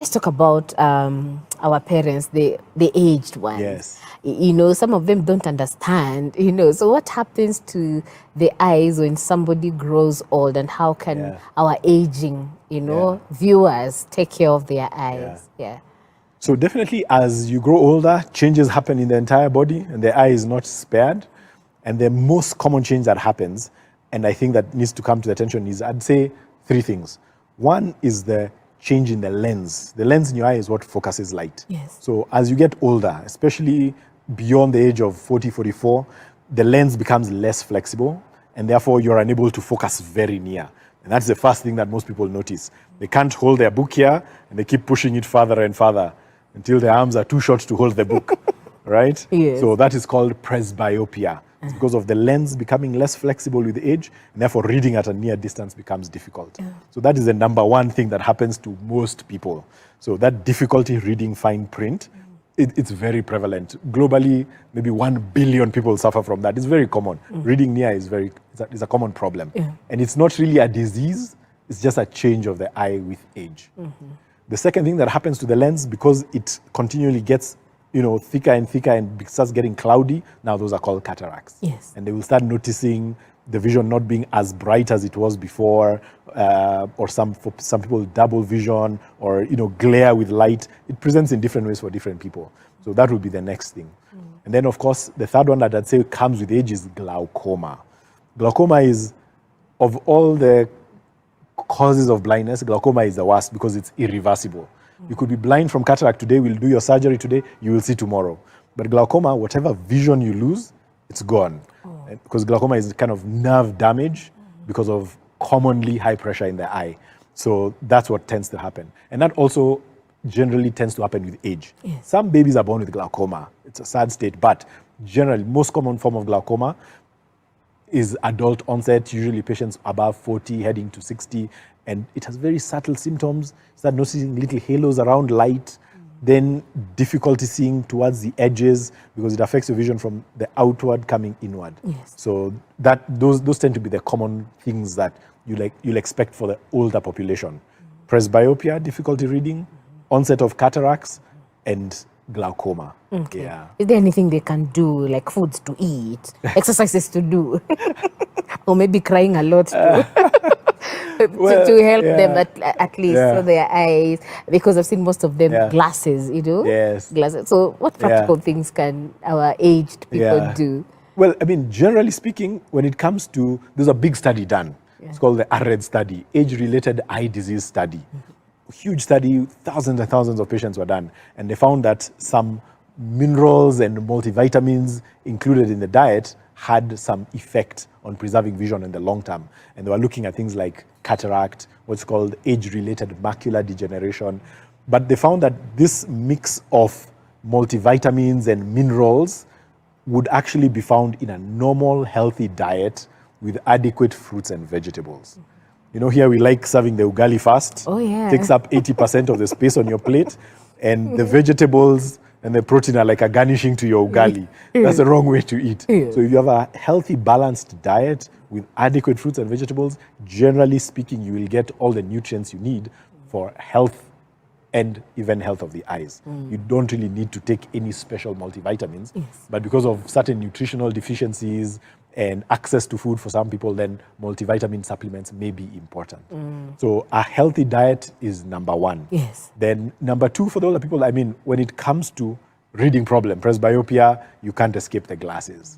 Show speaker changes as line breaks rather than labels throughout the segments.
let's talk about our parents, the aged ones.
Yes.
You know, some of them don't understand, you know. So what happens to the eyes when somebody grows old, and how can our aging, you know, viewers take care of their eyes? Yeah.
So definitely as you grow older, changes happen in the entire body and the eye is not spared. And the most common change that happens, and I think that needs to come to the attention, is I'd say three things. One is the change in the lens. The lens in your eye is what focuses light.
Yes.
So as you get older, especially beyond the age of 40, 44, the lens becomes less flexible and therefore you're unable to focus very near. And that's the first thing that most people notice. They can't hold their book here and they keep pushing it further and further until their arms are too short to hold the book, right?
Yes.
So that is called presbyopia. It's because of the lens becoming less flexible with age, and therefore reading at a near distance becomes difficult. So that is the number one thing that happens to most people. So that difficulty reading fine print, it's very prevalent. Globally, maybe 1 billion people suffer from that. It's very common. Reading near is a common problem. And it's not really a disease, it's just a change of the eye with age. The second thing that happens to the lens, because it continually gets thicker and thicker and starts getting cloudy, now those are called cataracts.
Yes.
And they will start noticing the vision not being as bright as it was before, or for some people double vision, or glare with light. It presents in different ways for different people. So that would be the next thing. And then of course, the third one that I'd say comes with age is glaucoma. Glaucoma is, of all the causes of blindness, glaucoma is the worst because it's irreversible. You could be blind from cataract today, we'll do your surgery today, you will see tomorrow. But glaucoma, whatever vision you lose, it's gone. Because glaucoma is kind of nerve damage because of commonly high pressure in the eye. So that's what tends to happen. And that also generally tends to happen with age.
Yes.
Some babies are born with glaucoma. It's a sad state, but generally, most common form of glaucoma is adult onset, usually patients above 40 heading to 60, and it has very subtle symptoms. Start noticing little halos around light, then difficulty seeing towards the edges because it affects your vision from the outward coming inward.
Yes.
So those tend to be the common things that you'll expect for the older population. Presbyopia, difficulty reading, onset of cataracts, and glaucoma.
Okay.
Yeah.
Is there anything they can do, like foods to eat, exercises to do, or maybe crying a lot to help them at least so their eyes? Because I've seen most of them glasses,
Yes.
glasses. So what practical things can our aged people do?
Well, I mean, generally speaking, when it comes to, there's a big study done. It's called the ARED study, Age-Related Eye Disease Study. Huge study, thousands and thousands of patients were done. And they found that some minerals and multivitamins included in the diet had some effect on preserving vision in the long term. And they were looking at things like cataract, what's called age-related macular degeneration. But they found that this mix of multivitamins and minerals would actually be found in a normal, healthy diet with adequate fruits and vegetables. Here we like serving the ugali first.
Oh, yeah.
Takes up 80% of the space on your plate. And the vegetables and the protein are like a garnishing to your ugali. That's the wrong way to eat. So if you have a healthy, balanced diet with adequate fruits and vegetables, generally speaking, you will get all the nutrients you need for health and even health of the eyes. You don't really need to take any special multivitamins. But because of certain nutritional deficiencies and access to food for some people, then multivitamin supplements may be important. So a healthy diet is number one.
Yes.
Then number two, for the older people, I mean, when it comes to reading problem, presbyopia, you can't escape the glasses.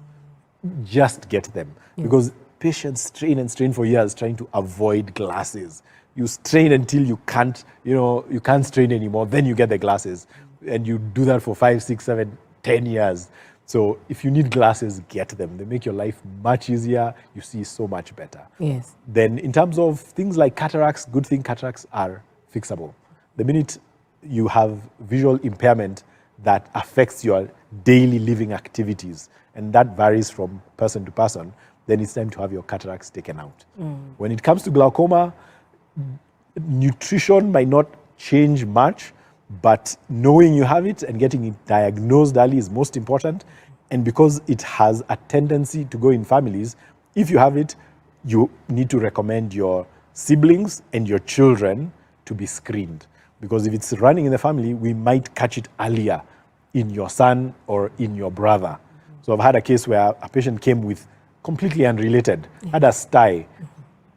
Just get them. Because patients strain and strain for years trying to avoid glasses. You strain until you can't strain anymore, then you get the glasses. And you do that for 5, 6, 7, 10 years. So if you need glasses, get them. They make your life much easier. You see so much better.
Yes.
Then in terms of things like cataracts, good thing cataracts are fixable. The minute you have visual impairment that affects your daily living activities, and that varies from person to person, then it's time to have your cataracts taken out. When it comes to glaucoma, nutrition might not change much, but knowing you have it and getting it diagnosed early is most important. And because it has a tendency to go in families, if you have it, you need to recommend your siblings and your children to be screened. because if it's running in the family, we might catch it earlier in your son or in your brother. So I've had a case where a patient came with completely unrelated, had a sty,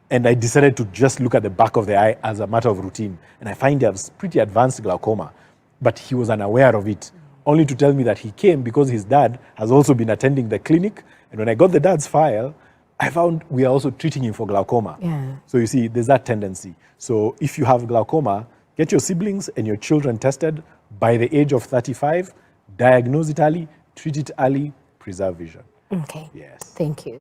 and I decided to just look at the back of the eye as a matter of routine. And I find he has pretty advanced glaucoma, but he was unaware of it, only to tell me that he came because his dad has also been attending the clinic. And when I got the dad's file, I found we are also treating him for glaucoma.
Yeah.
So you see, there's that tendency. So if you have glaucoma, get your siblings and your children tested by the age of 35, diagnose it early, treat it early, preserve vision.
Okay.
Yes.
Thank you.